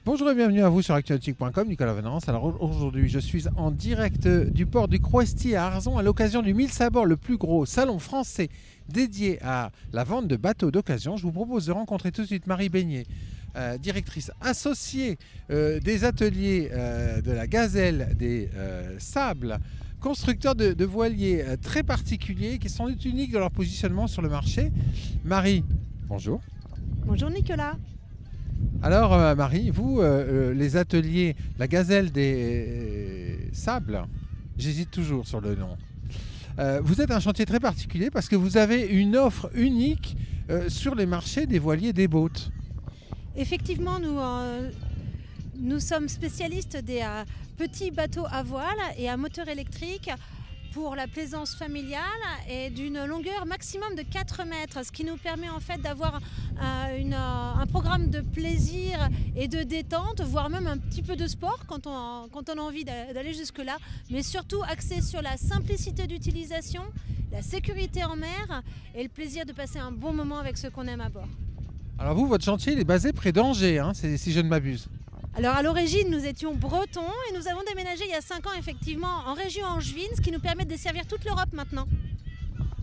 Bonjour et bienvenue à vous sur actualnautique.com, Nicolas Venance. Alors aujourd'hui, je suis en direct du port du Croesti à Arzon à l'occasion du 1000 sabords, le plus gros salon français dédié à la vente de bateaux d'occasion. Je vous propose de rencontrer tout de suite Marie Beignet, directrice associée des ateliers de la Gazelle des Sables, constructeurs de voiliers très particuliers qui sont uniques dans leur positionnement sur le marché. Marie, bonjour. Bonjour Nicolas. Alors Marie, vous, les ateliers, la Gazelle des Sables, j'hésite toujours sur le nom. Vous êtes un chantier très particulier parce que vous avez une offre unique sur les marchés des voiliers des boats. Effectivement, nous sommes spécialistes des petits bateaux à voile et à moteur électrique pour la plaisance familiale et d'une longueur maximum de 4 mètres, ce qui nous permet en fait d'avoir un programme de plaisir et de détente, voire même un petit peu de sport quand on a envie d'aller jusque-là, mais surtout axé sur la simplicité d'utilisation, la sécurité en mer et le plaisir de passer un bon moment avec ceux qu'on aime à bord. Alors vous, votre chantier il est basé près d'Angers, hein, si je ne m'abuse. Alors à l'origine, nous étions bretons et nous avons déménagé il y a 5 ans effectivement en région angevine, ce qui nous permet de desservir toute l'Europe maintenant.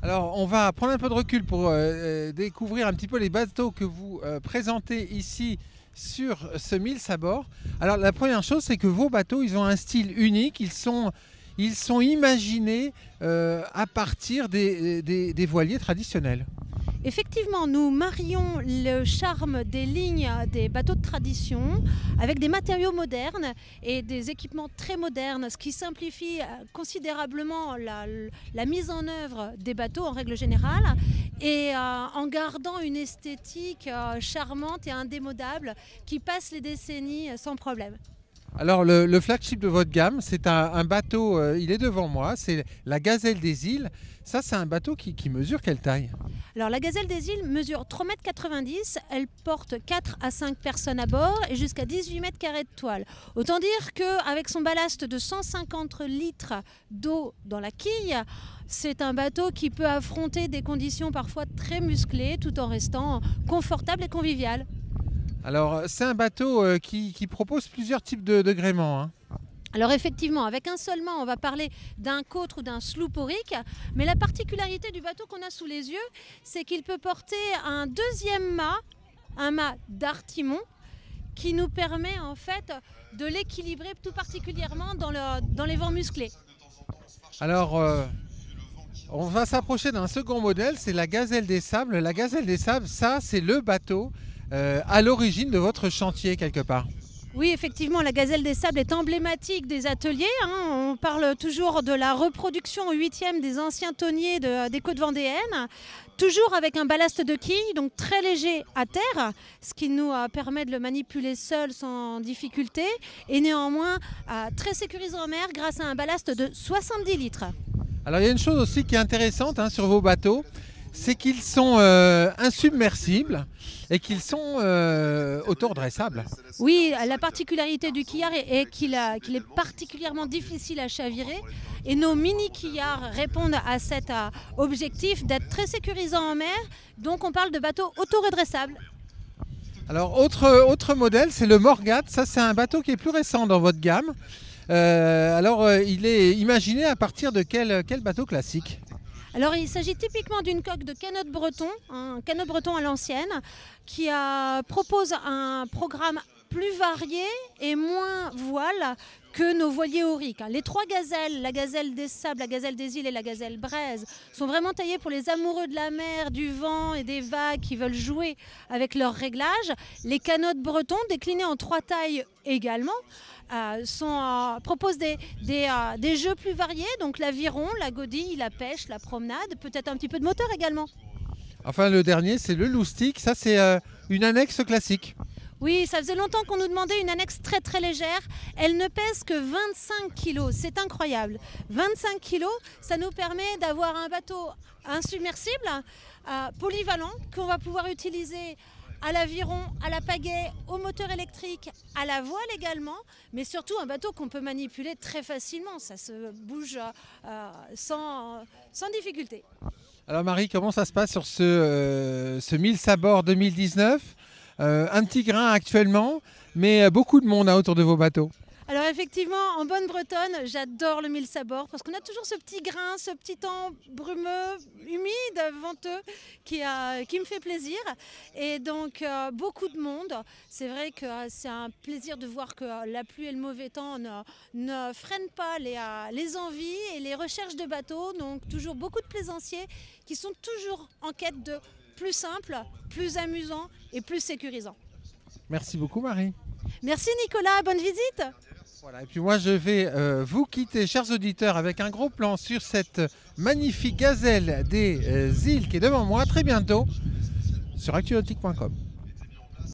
Alors on va prendre un peu de recul pour découvrir un petit peu les bateaux que vous présentez ici sur ce 1000 sabords. Alors la première chose, c'est que vos bateaux, ils ont un style unique, ils sont imaginés à partir des voiliers traditionnels. Effectivement, nous marions le charme des lignes des bateaux de tradition avec des matériaux modernes et des équipements très modernes, ce qui simplifie considérablement la mise en œuvre des bateaux en règle générale et en gardant une esthétique charmante et indémodable qui passe les décennies sans problème. Alors le flagship de votre gamme, c'est un bateau, il est devant moi, c'est la Gazelle des Îles. Ça, c'est un bateau qui mesure quelle taille? Alors la Gazelle des Îles mesure 3,90 m, elle porte 4 à 5 personnes à bord et jusqu'à 18 mètres carrés de toile. Autant dire qu'avec son ballast de 150 litres d'eau dans la quille, c'est un bateau qui peut affronter des conditions parfois très musclées tout en restant confortable et convivial. Alors c'est un bateau qui propose plusieurs types de gréements, hein. Alors effectivement, avec un seul mât, on va parler d'un côtre ou d'un slooporic, mais la particularité du bateau qu'on a sous les yeux, c'est qu'il peut porter un deuxième mât, un mât d'artimon, qui nous permet en fait de l'équilibrer tout particulièrement dans les vents musclés. Alors on va s'approcher d'un second modèle, c'est la Gazelle des Sables. La Gazelle des Sables, ça c'est le bateau à l'origine de votre chantier quelque part. Oui, effectivement, la Gazelle des Sables est emblématique des ateliers, hein. On parle toujours de la reproduction au 8e des anciens tonniers des côtes vendéennes, toujours avec un ballast de quille, donc très léger à terre, ce qui nous permet de le manipuler seul sans difficulté, et néanmoins très sécurisant en mer grâce à un ballast de 70 litres. Alors il y a une chose aussi qui est intéressante, hein, sur vos bateaux, c'est qu'ils sont insubmersibles et qu'ils sont autoredressables. Oui, la particularité du quillard est qu'il est particulièrement difficile à chavirer et nos mini-quillards répondent à cet objectif d'être très sécurisants en mer, donc on parle de bateaux auto-redressables. Alors autre modèle, c'est le Morgat, ça c'est un bateau qui est plus récent dans votre gamme. Il est imaginé à partir de quel bateau classique ? Alors il s'agit typiquement d'une coque de canot breton, un canot breton à l'ancienne, qui propose un programme plus varié et moins voile que nos voiliers auriques. Les 3 gazelles, la Gazelle des Sables, la Gazelle des Îles et la Gazelle Braise, sont vraiment taillées pour les amoureux de la mer, du vent et des vagues qui veulent jouer avec leurs réglages. Les canots bretons, déclinés en 3 tailles également, proposent des jeux plus variés, donc l'aviron, la godille, la pêche, la promenade, peut-être un petit peu de moteur également. Enfin le dernier, c'est le Loustic, ça c'est une annexe classique. Oui, ça faisait longtemps qu'on nous demandait une annexe très très légère. Elle ne pèse que 25 kg, c'est incroyable. 25 kg, ça nous permet d'avoir un bateau insubmersible, polyvalent, qu'on va pouvoir utiliser à l'aviron, à la pagaie, au moteur électrique, à la voile également, mais surtout un bateau qu'on peut manipuler très facilement. Ça se bouge sans difficulté. Alors Marie, comment ça se passe sur ce 1000 sabords 2019 ? un petit grain actuellement, mais beaucoup de monde autour de vos bateaux. Alors effectivement, en bonne bretonne, j'adore le mille sabords parce qu'on a toujours ce petit grain, ce petit temps brumeux, humide, venteux qui me fait plaisir. Et donc beaucoup de monde. C'est vrai que c'est un plaisir de voir que la pluie et le mauvais temps ne freinent pas les envies et les recherches de bateaux. Donc toujours beaucoup de plaisanciers qui sont toujours en quête de plus simple, plus amusant et plus sécurisant. Merci beaucoup Marie. Merci Nicolas, bonne visite. Voilà, et puis moi je vais vous quitter, chers auditeurs, avec un gros plan sur cette magnifique gazelle des îles qui est devant moi. À très bientôt sur actunautique.com.